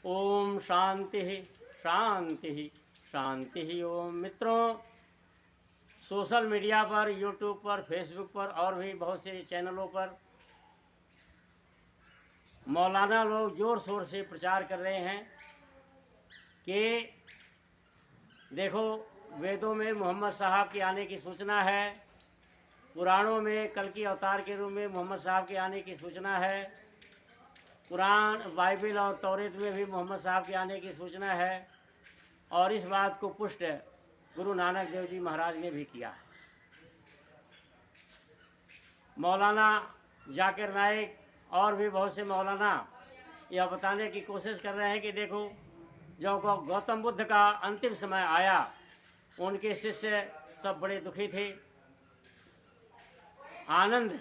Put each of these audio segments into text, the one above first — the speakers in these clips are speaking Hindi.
ओम शांति शांति शांति। ओम मित्रों, सोशल मीडिया पर, यूट्यूब पर, फेसबुक पर और भी बहुत से चैनलों पर मौलाना लोग ज़ोर शोर से प्रचार कर रहे हैं कि देखो, वेदों में मोहम्मद साहब के आने की सूचना है, पुराणों में कल की अवतार के रूप में मोहम्मद साहब के आने की सूचना है, कुरान, बाइबल और तौरेत में भी मोहम्मद साहब के आने की सूचना है। और इस बात को पुष्ट गुरु नानक देव जी महाराज ने भी किया है। मौलाना जाकिर नाइक और भी बहुत से मौलाना यह बताने की कोशिश कर रहे हैं कि देखो, जब गौतम बुद्ध का अंतिम समय आया, उनके शिष्य सब बड़े दुखी थे। आनंद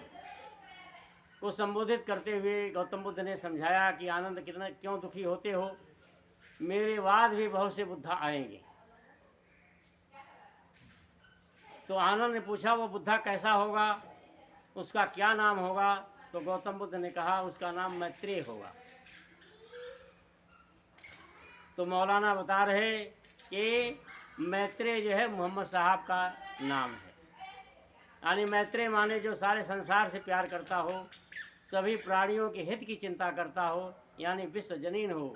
को संबोधित करते हुए गौतम बुद्ध ने समझाया कि आनंद कितना क्यों दुखी होते हो, मेरे बाद भी बहुत से बुद्धा आएंगे। तो आनंद ने पूछा, वो बुद्धा कैसा होगा, उसका क्या नाम होगा? तो गौतम बुद्ध ने कहा, उसका नाम मैत्रेय होगा। तो मौलाना बता रहे कि मैत्रेय जो है मोहम्मद साहब का नाम है। यानी मैत्रेय माने जो सारे संसार से प्यार करता हो, सभी प्राणियों के हित की चिंता करता हो, यानी विश्व जनीन हो।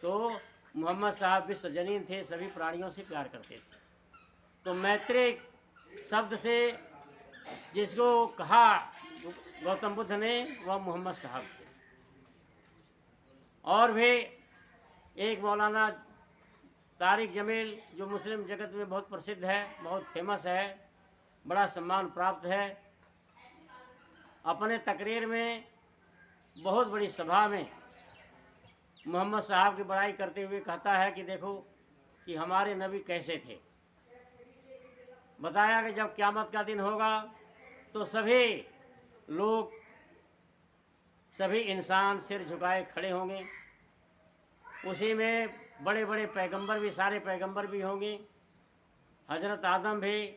तो मोहम्मद साहब विश्व जनीन थे, सभी प्राणियों से प्यार करते थे। तो मैत्रेय शब्द से जिसको कहा गौतम बुद्ध ने, वह मोहम्मद साहब थे। और भी एक मौलाना तारिक जमील, जो मुस्लिम जगत में बहुत प्रसिद्ध है, बहुत फेमस है, बड़ा सम्मान प्राप्त है, अपने तकरीर में बहुत बड़ी सभा में मोहम्मद साहब की बड़ाई करते हुए कहता है कि देखो कि हमारे नबी कैसे थे। बताया कि जब क़यामत का दिन होगा तो सभी लोग, सभी इंसान सिर झुकाए खड़े होंगे। उसी में बड़े बड़े पैगंबर भी, सारे पैगंबर भी होंगे। हज़रत आदम भी,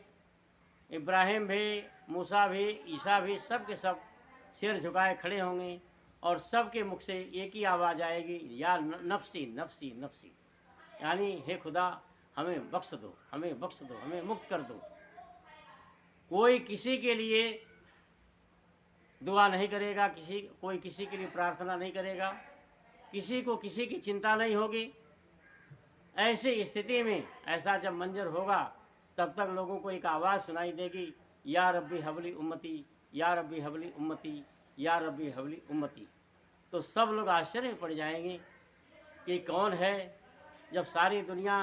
इब्राहिम भी, मूसा भी, ईसा भी, सब के सब सिर झुकाए खड़े होंगे। और सब के मुख से एक ही आवाज़ आएगी, या नफ्सी नफ्सी नफ्सी, यानी हे खुदा हमें बख्श दो, हमें बख्श दो, हमें मुक्त कर दो। कोई किसी के लिए दुआ नहीं करेगा, कोई किसी के लिए प्रार्थना नहीं करेगा, किसी को किसी की चिंता नहीं होगी। ऐसी स्थिति में, ऐसा जब मंजर होगा, तब तक लोगों को एक आवाज़ सुनाई देगी, या रब्बी हबली उम्मती, या रब्बी हबली उम्मती, या रब्बी हबली उम्मती। तो सब लोग आश्चर्य में पड़ जाएंगे कि कौन है। जब सारी दुनिया,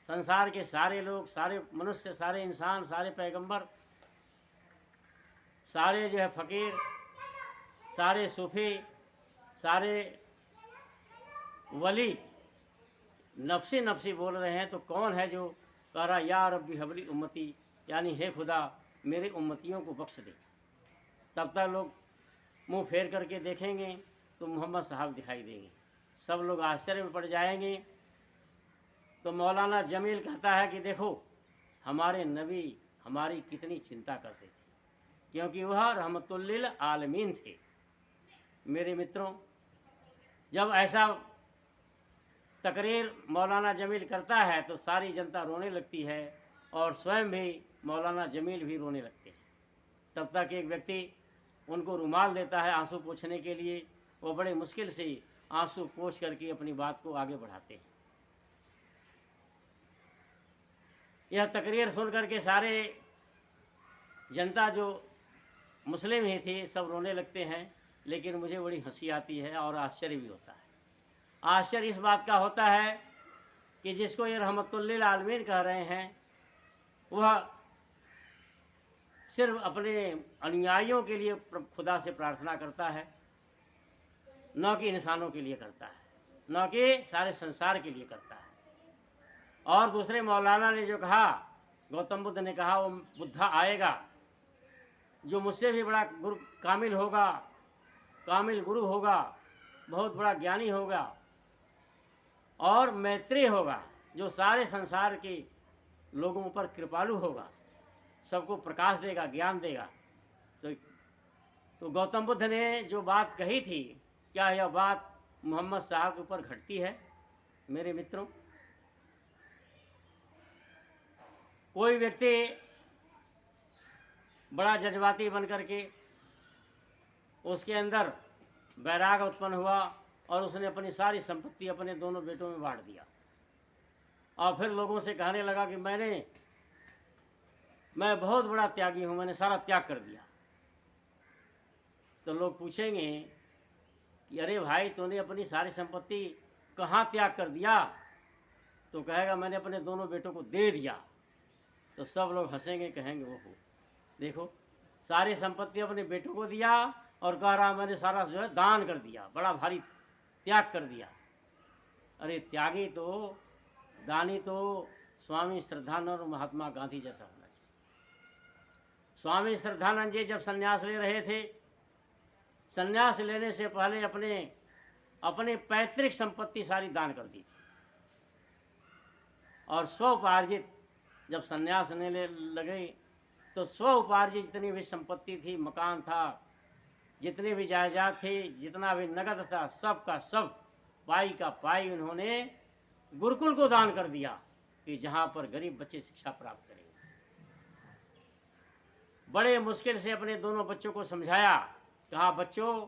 संसार के सारे लोग, सारे मनुष्य, सारे इंसान, सारे पैगंबर, सारे जो है फ़कीर, सारे सूफ़ी, सारे वली नफ्सी नफ्सी बोल रहे हैं, तो कौन है जो कह रहा या रब्बी हबली उम्मती, यानी हे खुदा मेरे उम्मतियों को बख्श दे। तब तक लोग मुंह फेर करके देखेंगे तो मोहम्मद साहब दिखाई देंगे, सब लोग आश्चर्य में पड़ जाएंगे। तो मौलाना जमील कहता है कि देखो, हमारे नबी हमारी कितनी चिंता करते थे, क्योंकि वह रहमतुल्लिल आलमीन थे। मेरे मित्रों, जब ऐसा तकरीर मौलाना जमील करता है तो सारी जनता रोने लगती है, और स्वयं भी मौलाना जमील भी रोने लगते हैं। तब तक एक व्यक्ति उनको रुमाल देता है आंसू पोंछने के लिए। वो बड़े मुश्किल से आंसू पोंछ करके अपनी बात को आगे बढ़ाते हैं। यह तकरीर सुन करके सारे जनता, जो मुस्लिम ही थी, सब रोने लगते हैं। लेकिन मुझे बड़ी हंसी आती है और आश्चर्य भी होता है। आश्चर्य इस बात का होता है कि जिसको ये रहमतुल्लिल आलमीन कह रहे हैं, वह सिर्फ अपने अनुयायियों के लिए खुदा से प्रार्थना करता है, न कि इंसानों के लिए करता है, न कि सारे संसार के लिए करता है। और दूसरे मौलाना ने जो कहा, गौतम बुद्ध ने कहा, वो बुद्धा आएगा जो मुझसे भी बड़ा गुरु कामिल होगा, कामिल गुरु होगा, बहुत बड़ा ज्ञानी होगा, और मैत्रेय होगा, जो सारे संसार के लोगों पर कृपालु होगा, सबको प्रकाश देगा, ज्ञान देगा। तो गौतम बुद्ध ने जो बात कही थी, क्या यह बात मोहम्मद साहब के ऊपर घटती है? मेरे मित्रों, कोई व्यक्ति बड़ा जज्बाती बन करके उसके अंदर वैराग उत्पन्न हुआ और उसने अपनी सारी संपत्ति अपने दोनों बेटों में बांट दिया और फिर लोगों से कहने लगा कि मैं बहुत बड़ा त्यागी हूँ, मैंने सारा त्याग कर दिया। तो लोग पूछेंगे कि अरे भाई, तूने अपनी सारी संपत्ति कहाँ त्याग कर दिया? तो कहेगा मैंने अपने दोनों बेटों को दे दिया। तो सब लोग हंसेंगे, कहेंगे वो हो देखो, सारी संपत्ति अपने बेटों को दिया और कह रहा मैंने सारा जो है दान कर दिया, बड़ा भारी त्याग कर दिया। अरे त्यागी तो, दानी तो स्वामी श्रद्धानंद और महात्मा गांधी जैसा होना चाहिए। स्वामी श्रद्धानंद जी जब संन्यास ले रहे थे, संन्यास लेने से पहले अपने पैतृक संपत्ति सारी दान कर दी और स्व उपार्जित जब संन्यास लेने लगे तो स्व उपार्जित जितनी भी संपत्ति थी, मकान था, जितने भी जायदाद थे, जितना भी नगद था, सब का सब पाई का पाई उन्होंने गुरुकुल को दान कर दिया कि जहाँ पर गरीब बच्चे शिक्षा प्राप्त करेंगे। बड़े मुश्किल से अपने दोनों बच्चों को समझाया, कहा बच्चों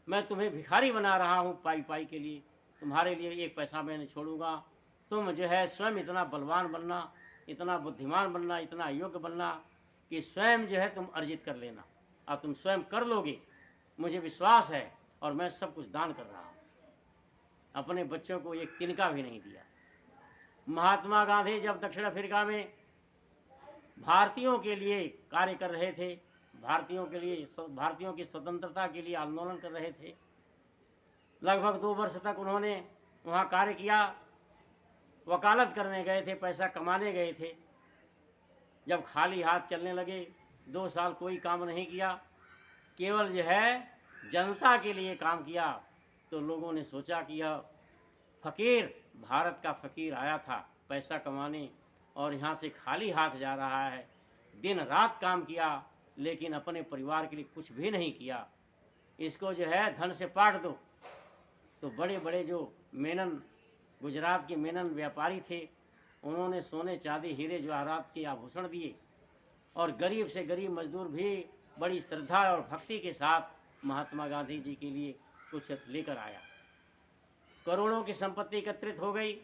मैं तुम्हें भिखारी बना रहा हूँ पाई पाई के लिए, तुम्हारे लिए एक पैसा मैं नहीं छोड़ूंगा। तुम जो है स्वयं इतना बलवान बनना, इतना बुद्धिमान बनना, इतना योग्य बनना कि स्वयं जो है तुम अर्जित कर लेना और तुम स्वयं कर लोगे, मुझे विश्वास है। और मैं सब कुछ दान कर रहा हूँ। अपने बच्चों को एक तिनका भी नहीं दिया। महात्मा गांधी जब दक्षिण अफ्रीका में भारतीयों के लिए कार्य कर रहे थे, भारतीयों की स्वतंत्रता के लिए आंदोलन कर रहे थे, लगभग 2 वर्ष तक उन्होंने वहाँ कार्य किया। वकालत करने गए थे, पैसा कमाने गए थे। जब खाली हाथ चलने लगे, 2 साल कोई काम नहीं किया, केवल जो है जनता के लिए काम किया, तो लोगों ने सोचा कि यह फ़कीर, भारत का फ़कीर आया था पैसा कमाने और यहाँ से खाली हाथ जा रहा है। दिन रात काम किया लेकिन अपने परिवार के लिए कुछ भी नहीं किया, इसको जो है धन से पाट दो। तो बड़े बड़े जो मेनन, गुजरात के मेनन व्यापारी थे, उन्होंने सोने चांदी हीरे जवाहरात के आभूषण दिए और गरीब से गरीब मजदूर भी बड़ी श्रद्धा और भक्ति के साथ महात्मा गांधी जी के लिए कुछ लेकर आया। करोड़ों की संपत्ति एकत्रित हो गई।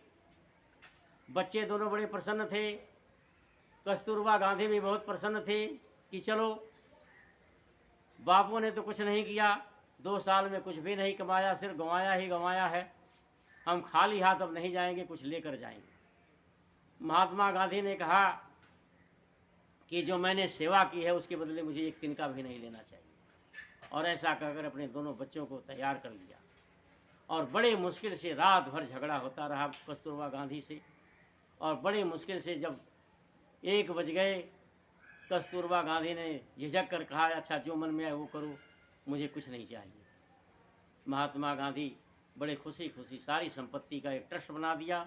बच्चे दोनों बड़े प्रसन्न थे, कस्तूरबा गांधी भी बहुत प्रसन्न थे कि चलो बापू ने तो कुछ नहीं किया, 2 साल में कुछ भी नहीं कमाया, सिर्फ गंवाया ही गंवाया है, हम खाली हाथ अब नहीं जाएंगे, कुछ लेकर जाएंगे। महात्मा गांधी ने कहा कि जो मैंने सेवा की है उसके बदले मुझे एक तिनका भी नहीं लेना चाहिए। और ऐसा कहकर अपने दोनों बच्चों को तैयार कर लिया और बड़े मुश्किल से रात भर झगड़ा होता रहा कस्तूरबा गांधी से। और बड़े मुश्किल से जब 1 बज गए, कस्तूरबा गांधी ने झिझक कर कहा अच्छा जो मन में आए वो करो, मुझे कुछ नहीं चाहिए। महात्मा गांधी बड़े खुशी खुशी सारी संपत्ति का एक ट्रस्ट बना दिया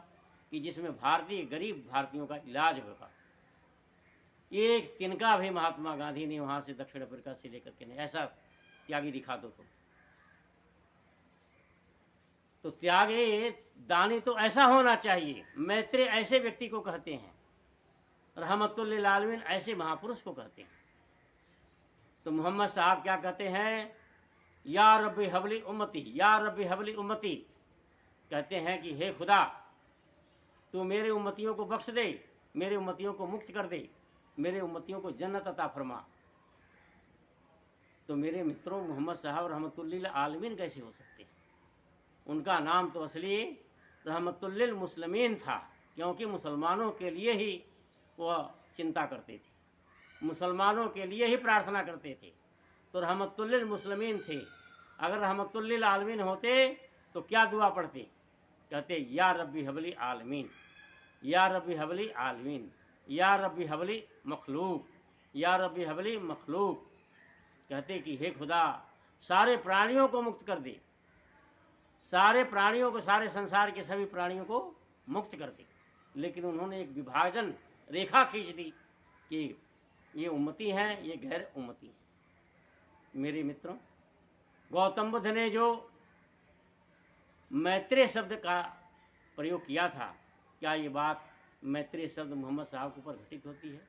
कि जिसमें गरीब भारतीयों का इलाज होगा। एक तिनका भी महात्मा गांधी ने वहाँ से दक्षिण अफ्रीका से लेकर के नहीं। ऐसा त्यागी दिखा दो तो त्यागी दानी तो ऐसा होना चाहिए। मैत्रेय ऐसे व्यक्ति को कहते हैं, रहमतुल लिल आलमीन ऐसे महापुरुष को कहते हैं। तो मोहम्मद साहब क्या कहते हैं, या रब्बी हबली उम्मती, या रब्बी हबली उम्मती, कहते हैं कि हे खुदा तू मेरे उम्मतियों को बख्श दे, मेरे उम्मतियों को मुक्त कर दे, मेरे उम्मतियों को जन्नत अता फरमा। तो मेरे मित्रों, मोहम्मद साहब रहमतुल लिल आलमीन कैसे हो सकते हैं? उनका नाम तो असली रहमतुल लिल मुस्लिमीन था, क्योंकि मुसलमानों के लिए ही वह चिंता करते थे, मुसलमानों के लिए ही प्रार्थना करते थे। तो रहमतुल लिल मुस्लिमीन थे। अगर रहमतुल लिल आलमीन होते तो क्या दुआ पढ़ते? कहते या रब्बी हबली आलमीन, या रब्बी हबली आलमीन, या रब्बी हबली मखलूक, या रब्बी हबली मखलूक। कहते कि हे खुदा सारे प्राणियों को मुक्त कर दे, सारे प्राणियों को, सारे संसार के सभी प्राणियों को मुक्त कर दे। लेकिन उन्होंने एक विभाजन रेखा खींच दी कि ये उम्मती हैं, ये गैर उम्मती हैं। मेरे मित्रों, गौतम बुद्ध ने जो मैत्रेय शब्द का प्रयोग किया था, क्या ये बात मैत्रेय शब्द मोहम्मद साहब के ऊपर घटित होती है?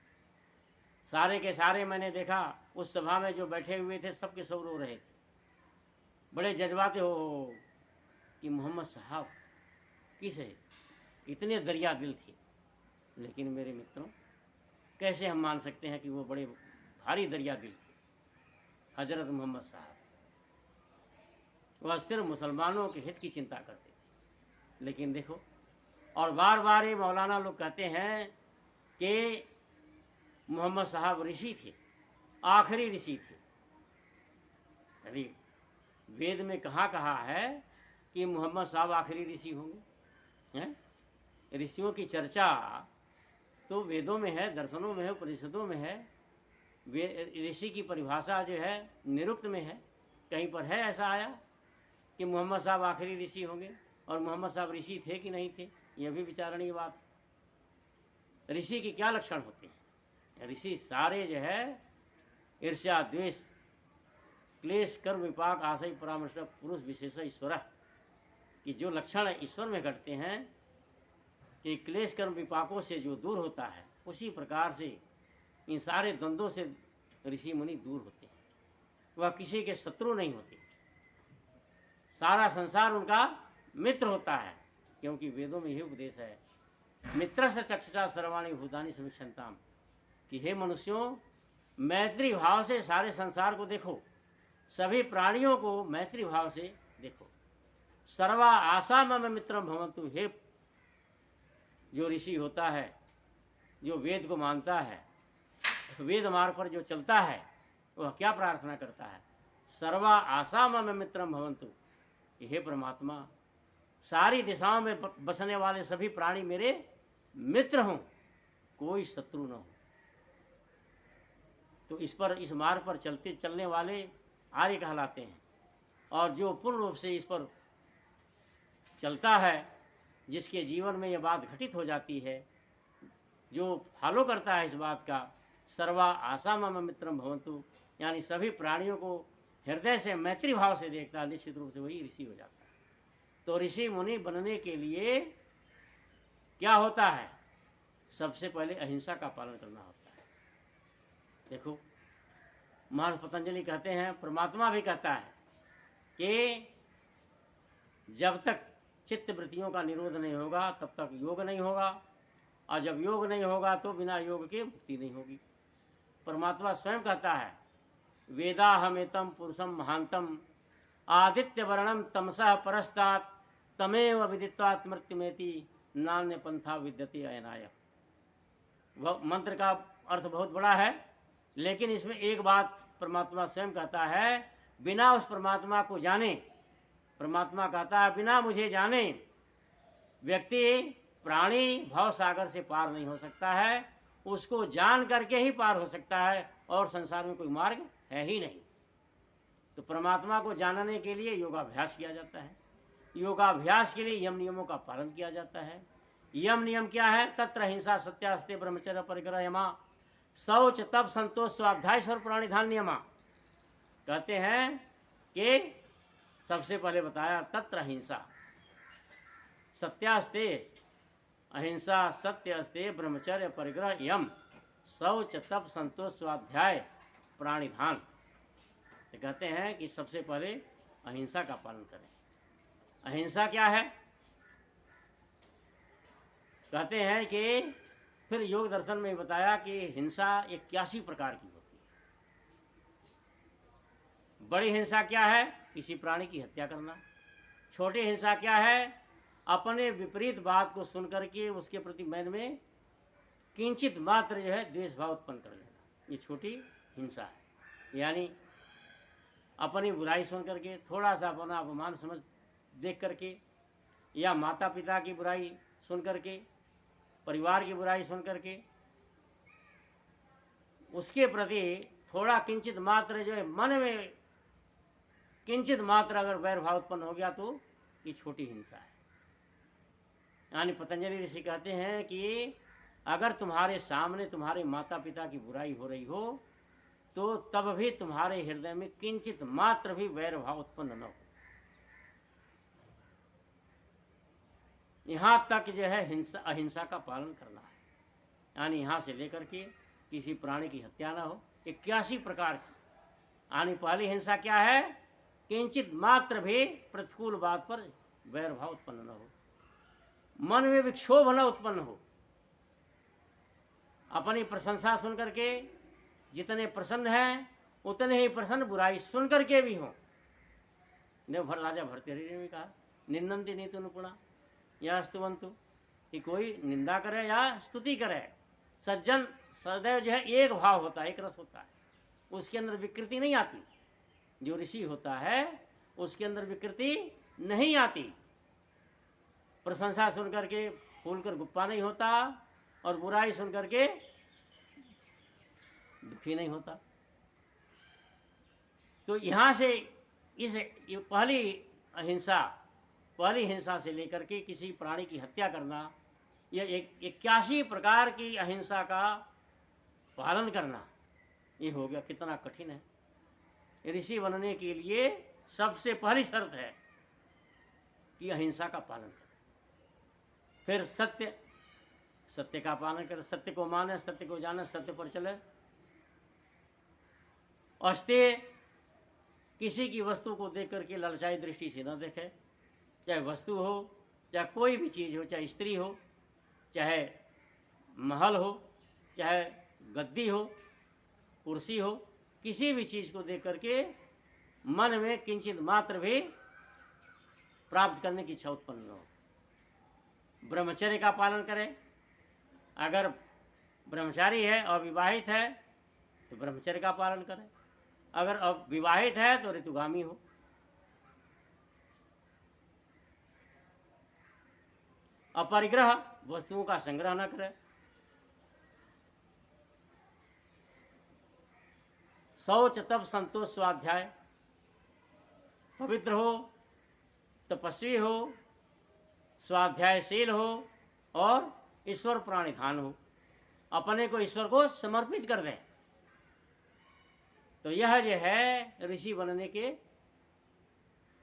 सारे के सारे मैंने देखा उस सभा में जो बैठे हुए थे सबके सब रो रहे थे, बड़े जज्बाते हो कि मोहम्मद साहब किस है, इतने दरिया दिल थे। लेकिन मेरे मित्रों, कैसे हम मान सकते हैं कि वो बड़े भारी दरिया दिल थे? हजरत मोहम्मद साहब वह सिर्फ मुसलमानों के हित की चिंता करते थे। लेकिन देखो, और बार बार ये मौलाना लोग कहते हैं कि मोहम्मद साहब ऋषि थे, आखिरी ऋषि थे। अरे वेद में कहाँ कहा है कि मोहम्मद साहब आखिरी ऋषि होंगे? हैं? ऋषियों की चर्चा तो वेदों में है, दर्शनों में है, उपनिषदों में है। ऋषि की परिभाषा जो है निरुक्त में है। कहीं पर है ऐसा आया कि मोहम्मद साहब आखिरी ऋषि होंगे? और मोहम्मद साहब ऋषि थे कि नहीं थे, यह भी विचारणीय बात है। ऋषि के क्या लक्षण होते हैं? ऋषि सारे जो है ईर्ष्या, द्वेष, क्लेश, कर्म, विपाक, आशय, परामर्श, पुरुष विशेष ईश्वर कि जो लक्षण ईश्वर में घटते हैं कि क्लेश, कर्म, विपाकों से जो दूर होता है, उसी प्रकार से इन सारे द्वंद्वों से ऋषि मुनि दूर होते हैं। वह किसी के शत्रु नहीं होते, सारा संसार उनका मित्र होता है, क्योंकि वेदों में यही उपदेश है, मित्र से चक्षुषा सर्वाणि भूतानि समीक्षन्ताम, कि हे मनुष्यों, मैत्री भाव से सारे संसार को देखो, सभी प्राणियों को मैत्री भाव से देखो। सर्वा आशा मम मित्रम भवन्तु, हे जो ऋषि होता है, जो वेद को मानता है, वेद मार्ग पर जो चलता है, वह क्या प्रार्थना करता है? सर्वा आशा मम मित्रम भवन्तु, हे परमात्मा, सारी दिशाओं में बसने वाले सभी प्राणी मेरे मित्र हों, कोई शत्रु न हो। तो इस मार्ग पर चलने वाले आर्य कहलाते हैं। और जो पूर्ण रूप से इस पर चलता है, जिसके जीवन में यह बात घटित हो जाती है, जो फॉलो करता है इस बात का, सर्वा आशा मम मित्रम भवन्तु, यानी सभी प्राणियों को हृदय से मैत्री भाव से देखता है, निश्चित रूप से वही ऋषि हो जाता है। तो ऋषि मुनि बनने के लिए क्या होता है? सबसे पहले अहिंसा का पालन करना होता है। देखो, महर्षि पतंजलि कहते हैं, परमात्मा भी कहता है कि जब तक चित्त वृत्तियों का निरोध नहीं होगा तब तक योग नहीं होगा, और जब योग नहीं होगा तो बिना योग के मुक्ति नहीं होगी। परमात्मा स्वयं कहता है, वेदाहमेतम पुरुषम महांतम आदित्य वर्णम तमसः परस्तात् तमेव विदित्वात् मृत्युमेति नान्य पंथा विद्यते अयनाय। वह मंत्र का अर्थ बहुत बड़ा है, लेकिन इसमें एक बात परमात्मा स्वयं कहता है, बिना उस परमात्मा को जाने, परमात्मा कहता है बिना मुझे जाने व्यक्ति, प्राणी भव सागर से पार नहीं हो सकता है। उसको जान करके ही पार हो सकता है, और संसार में कोई मार्ग है ही नहीं। तो परमात्मा को जानने के लिए योगाभ्यास किया जाता है। योगाभ्यास के लिए यम नियमों का पालन किया जाता है। यम नियम क्या है? तत्र हिंसा सत्यास्ते ब्रह्मचर्य परिग्रह यमा, शौच तप संतोष स्वाध्याय स्वर प्राणिधान नियमा। कहते हैं कि सबसे पहले बताया तत्र हिंसा, सत्यास्ते अहिंसा, सत्य अस्ते ब्रह्मचर्य परिग्रह यम, शौच तप संतोष स्वाध्याय प्राणिधान। तो कहते हैं कि सबसे पहले अहिंसा का पालन करें। अहिंसा क्या है? कहते हैं कि फिर योग दर्शन में बताया कि हिंसा 81 प्रकार की होती है। बड़ी हिंसा क्या है? किसी प्राणी की हत्या करना। छोटी हिंसा क्या है? अपने विपरीत बात को सुनकर के उसके प्रति मन में किंचित मात्र जो है द्वेष भाव उत्पन्न कर लेना, ये छोटी हिंसा है। यानी अपनी बुराई सुन करके, थोड़ा सा अपना अपमान समझ देख करके, या माता पिता की बुराई सुन करके, परिवार की बुराई सुन करके, उसके प्रति थोड़ा किंचित मात्र जो है मन में किंचित मात्र अगर वैर भाव उत्पन्न हो गया तो ये छोटी हिंसा है। यानी पतंजलि ऋषि कहते हैं कि अगर तुम्हारे सामने तुम्हारे माता पिता की बुराई हो रही हो तो तब भी तुम्हारे हृदय में किंचित मात्र भी वैर भाव उत्पन्न न हो। यहाँ तक जो है हिंसा अहिंसा का पालन करना है, यानी यहाँ से लेकर के किसी प्राणी की हत्या ना हो। 81 प्रकार की, यानी पहली हिंसा क्या है? किंचित मात्र भी प्रतिकूल बात पर वैर भाव उत्पन्न न हो, मन में विक्षोभ न उत्पन्न हो, अपनी प्रशंसा सुन करके जितने प्रसन्न हैं उतने ही प्रसन्न बुराई सुन करके भी हों। राजा भर्तृहरि ने कहा, निंदन्ति नीतु निपुणा या स्तुवन्तु, कि कोई निंदा करे या स्तुति करे, सज्जन सदैव जो है एक भाव होता है, एक रस होता है, उसके अंदर विकृति नहीं आती। जो ऋषि होता है उसके अंदर विकृति नहीं आती। प्रशंसा सुन करके फूल कर गुप्पा नहीं होता और बुराई सुन करके दुखी नहीं होता। तो यहाँ से इस पहली हिंसा से लेकर के किसी प्राणी की हत्या करना, यह 81 प्रकार की अहिंसा का पालन करना, ये हो गया। कितना कठिन है। ऋषि बनने के लिए सबसे पहली शर्त है कि अहिंसा का पालन करें, फिर सत्य का पालन करें, सत्य को माने, सत्य को जाने, सत्य पर चले। अस्तेय, किसी की वस्तु को देख करके ललचाई दृष्टि से न देखे, चाहे वस्तु हो, चाहे कोई भी चीज़ हो, चाहे स्त्री हो, चाहे महल हो, चाहे गद्दी हो, कुर्सी हो, किसी भी चीज़ को देख करके मन में किंचित मात्र भी प्राप्त करने की इच्छा उत्पन्न न हो। ब्रह्मचर्य का पालन करें। अगर ब्रह्मचारी है और विवाहित है तो ब्रह्मचर्य का पालन करें, अगर अब विवाहित है तो ऋतुगामी हो। अपरिग्रह, वस्तुओं का संग्रह न करें। शौच, तप, संतोष, स्वाध्याय, पवित्र हो, तपस्वी हो, स्वाध्यायशील हो और ईश्वर प्राणिधान हो, अपने को ईश्वर को समर्पित कर दें। तो यह जो है ऋषि बनने के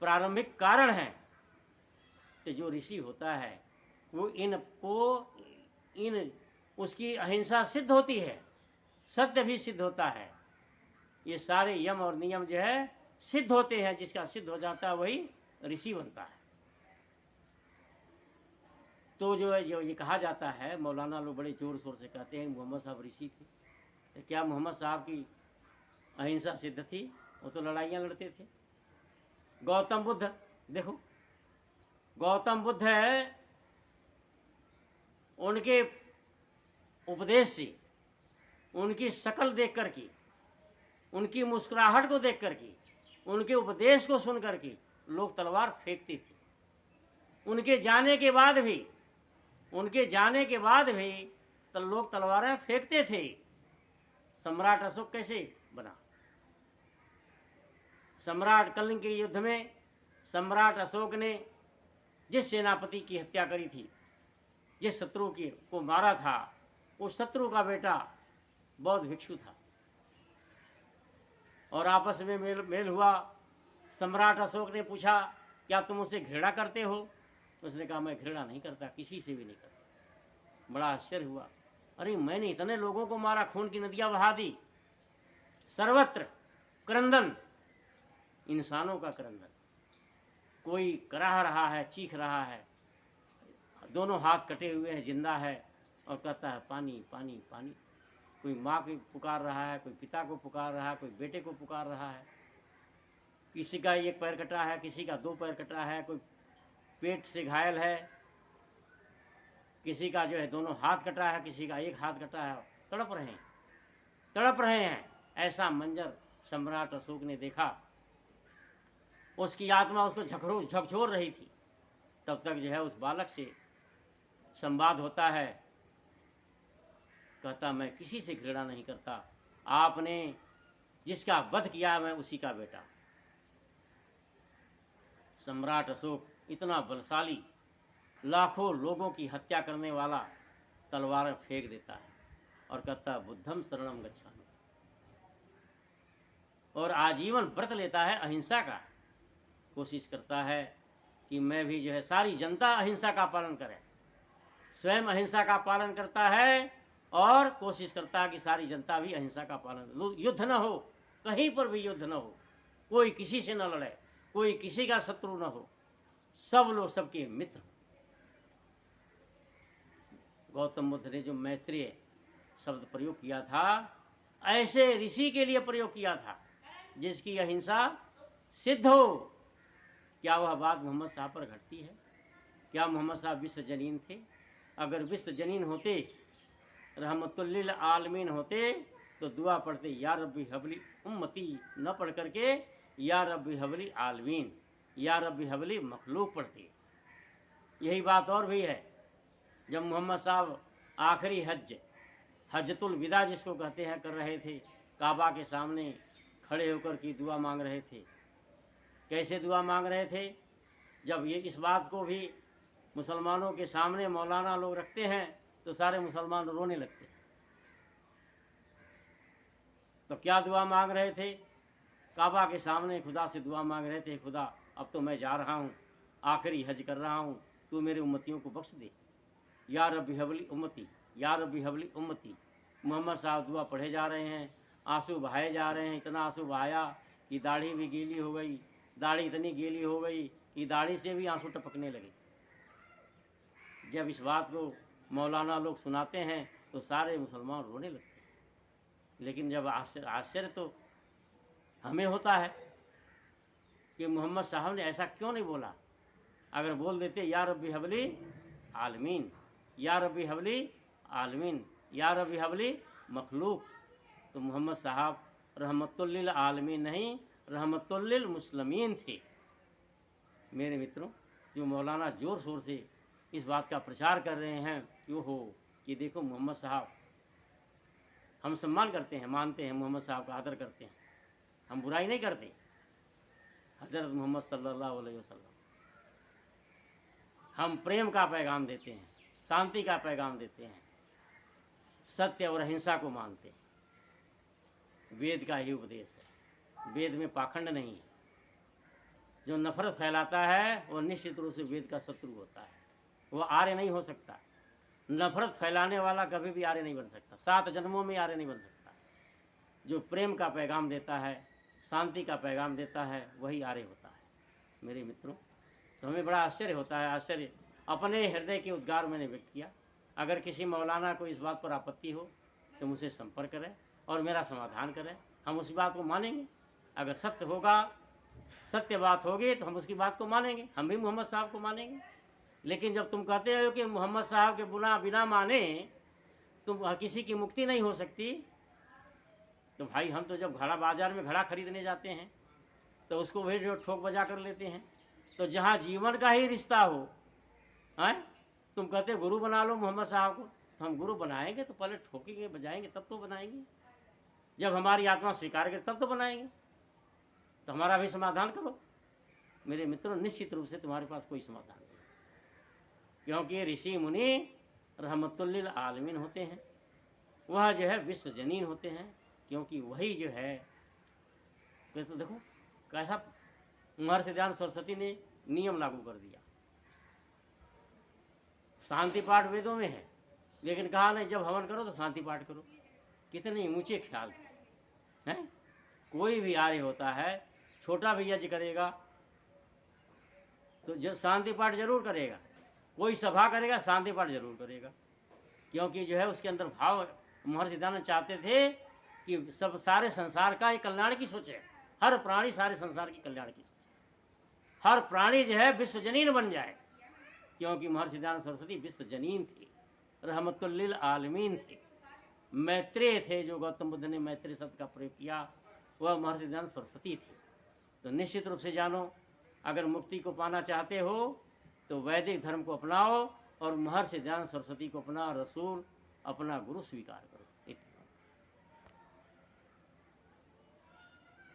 प्रारंभिक कारण हैं। तो जो ऋषि होता है वो उसकी अहिंसा सिद्ध होती है, सत्य भी सिद्ध होता है, ये सारे यम और नियम जो है सिद्ध होते हैं। जिसका सिद्ध हो जाता है वही ऋषि बनता है। तो जो है जो ये कहा जाता है, मौलाना लोग बड़े जोर शोर से कहते हैं मोहम्मद साहब ऋषि थे। तो क्या मोहम्मद साहब की अहिंसा सिद्ध थी? वो तो लड़ाइयाँ लड़ते थे। गौतम बुद्ध देखो, गौतम बुद्ध है, उनके उपदेश से, उनकी शक्ल देख कर के, उनकी मुस्कुराहट को देख कर के, उनके उपदेश को सुन कर के लोग तलवार फेंकते थे। उनके जाने के बाद भी तो लोग तलवारें फेंकते थे। सम्राट अशोक कैसे बना? सम्राट कलिंग के युद्ध में सम्राट अशोक ने जिस सेनापति की हत्या करी थी, जिस शत्रु को मारा था, उस शत्रु का बेटा बौद्ध भिक्षु था और आपस में मेल हुआ। सम्राट अशोक ने पूछा, क्या तुम उसे घृणा करते हो? उसने कहा, मैं घृणा नहीं करता, किसी से भी नहीं करता। बड़ा आश्चर्य हुआ, अरे मैंने इतने लोगों को मारा, खून की नदियाँ बहा दी, सर्वत्र क्रंदन, इंसानों का क्रंदन, कोई कराह रहा है, चीख रहा है, दोनों हाथ कटे हुए हैं, जिंदा है और कहता है पानी पानी पानी। कोई माँ को पुकार रहा है, कोई पिता को पुकार रहा है, कोई बेटे को पुकार रहा है। किसी का एक पैर कटा है, किसी का 2 पैर कटा है, कोई पेट से घायल है, किसी का जो है दोनों हाथ कटा है, किसी का एक हाथ कटा है, तड़प रहे हैं। ऐसा मंजर सम्राट अशोक ने देखा। उसकी आत्मा उसको झकझोर रही थी। तब तक जो है उस बालक से संवाद होता है। कहता, मैं किसी से घृणा नहीं करता, आपने जिसका वध किया मैं उसी का बेटा। सम्राट अशोक इतना बलशाली, लाखों लोगों की हत्या करने वाला, तलवारें फेंक देता है और कहता, बुद्धम शरणम गच्छामि, और आजीवन व्रत लेता है, अहिंसा का कोशिश करता है कि मैं भी जो है सारी जनता अहिंसा का पालन करे। स्वयं अहिंसा का पालन करता है और कोशिश करता है कि सारी जनता भी अहिंसा का पालन, युद्ध न हो, कहीं पर भी युद्ध न हो, कोई किसी से न लड़े, कोई किसी का शत्रु न हो, सब लोग सबके मित्र। गौतम बुद्ध ने जो मैत्रेय शब्द प्रयोग किया था, ऐसे ऋषि के लिए प्रयोग किया था जिसकी अहिंसा सिद्ध हो। क्या वह बात मोहम्मद साहब पर घटती है? क्या मोहम्मद साहब विश्व जनीन थे? अगर विश्व जनीन होते, रहमतुल्लिल आलमीन होते, तो दुआ पढ़ते या रब्बी हबली उम्मती, न पढ़ करके या रब्बी हबली आलमीन, या रब्बी हबली मखलूक पढ़ते। यही बात और भी है, जब मोहम्मद साहब आखिरी हज्जतुल विदा जिसको कहते हैं कर रहे थे, काबा के सामने खड़े होकर की दुआ मांग रहे थे। कैसे दुआ मांग रहे थे? जब ये इस बात को भी मुसलमानों के सामने मौलाना लोग रखते हैं तो सारे मुसलमान रोने लगते हैं। तो क्या दुआ मांग रहे थे? काबा के सामने खुदा से दुआ मांग रहे थे, खुदा अब तो मैं जा रहा हूँ, आखिरी हज कर रहा हूँ, तू मेरे उम्मतियों को बख्श दे, या रब्बी हबली उम्मती, या रब्बी हबली उम्मती। मोहम्मद साहब दुआ पढ़े जा रहे हैं, आंसू बहाए जा रहे हैं। इतना आंसू बहाया कि दाढ़ी भी गीली हो गई, दाढ़ी इतनी गीली हो गई कि दाढ़ी से भी आंसू टपकने लगे। जब इस बात को मौलाना लोग सुनाते हैं तो सारे मुसलमान रोने लगते हैं। लेकिन जब आश्चर्य तो हमें होता है कि मोहम्मद साहब ने ऐसा क्यों नहीं बोला। अगर बोल देते या रब्बी हबली आलमीन, या रब्बी हबली आलमीन, या रब्बी हबली मखलूक, तो मोहम्मद साहब रहमतुल्लिल आलमीन नहीं, रहमतुल्लिल मुस्लिमीन थे। मेरे मित्रों, जो मौलाना ज़ोर शोर से इस बात का प्रचार कर रहे हैं कि देखो मोहम्मद साहब, हम सम्मान करते हैं, मानते हैं, मोहम्मद साहब का आदर करते हैं, हम बुराई नहीं करते। हज़रत मोहम्मद सल्लल्लाहु अलैहि वसल्लम, हम प्रेम का पैगाम देते हैं, शांति का पैगाम देते हैं, सत्य और अहिंसा को मानते हैं। वेद का ही उपदेश है, वेद में पाखंड नहीं है। जो नफरत फैलाता है वो निश्चित रूप से वेद का शत्रु होता है, वो आर्य नहीं हो सकता। नफरत फैलाने वाला कभी भी आर्य नहीं बन सकता, 7 जन्मों में आर्य नहीं बन सकता। जो प्रेम का पैगाम देता है, शांति का पैगाम देता है, वही आर्य होता है। मेरे मित्रों, तो हमें बड़ा आश्चर्य होता है। आश्चर्य अपने हृदय के उद्गार मैंने व्यक्त किया। अगर किसी मौलाना को इस बात पर आपत्ति हो तो मुझसे संपर्क करें और मेरा समाधान करें, हम उस बात को मानेंगे। अगर सत्य होगा, सत्य बात होगी तो हम उसकी बात को मानेंगे, हम भी मोहम्मद साहब को मानेंगे। लेकिन जब तुम कहते हो कि मोहम्मद साहब के बिना माने तुम किसी की मुक्ति नहीं हो सकती, तो भाई हम तो जब घड़ा बाजार में घड़ा खरीदने जाते हैं तो उसको भी जो ठोक बजा कर लेते हैं। तो जहाँ जीवन का ही रिश्ता हो, हैं, तुम कहते गुरु बना लो मोहम्मद साहब को, तो हम गुरु बनाएंगे तो पहले ठोकेंगे बजाएंगे तब तो बनाएंगे। जब हमारी आत्मा स्वीकार करे तब तो बनाएंगे। तो हमारा भी समाधान करो। मेरे मित्रों, निश्चित रूप से तुम्हारे पास कोई समाधान नहीं, क्योंकि ऋषि मुनि रहमतुल्लिल आलमीन होते हैं, वह जो है विश्व जनीन होते हैं। क्योंकि वही जो है, तो देखो कैसा महर्षि दयानंद सरस्वती ने नियम लागू कर दिया। शांति पाठ वेदों में है, लेकिन कहा नहीं जब हवन करो तो शांति पाठ करो। कितने ऊंचे ख्याल थे, हैं? कोई भी आर्य होता है, छोटा भी यज्ञ करेगा तो शांति पाठ जरूर करेगा, कोई सभा करेगा शांति पाठ जरूर करेगा। क्योंकि जो है उसके अंदर भाव, महर्षि दयानंद चाहते थे कि सब सारे संसार का एक कल्याण की सोचे, हर प्राणी सारे संसार की कल्याण की सोचे, हर प्राणी जो है विश्व जनीन बन जाए। क्योंकि महर्षि दयानंद सरस्वती विश्व जनीन थे, रहमतुल्लिल आलमीन थे, मैत्रेय थे। जो गौतम बुद्ध ने मैत्रेय शब्द का प्रयोग किया वह महर्षि दयानंद सरस्वती थे। तो निश्चित रूप से जानो, अगर मुक्ति को पाना चाहते हो तो वैदिक धर्म को अपनाओ और महर्षि दयानंद सरस्वती को अपना रसूल, अपना गुरु स्वीकार करो।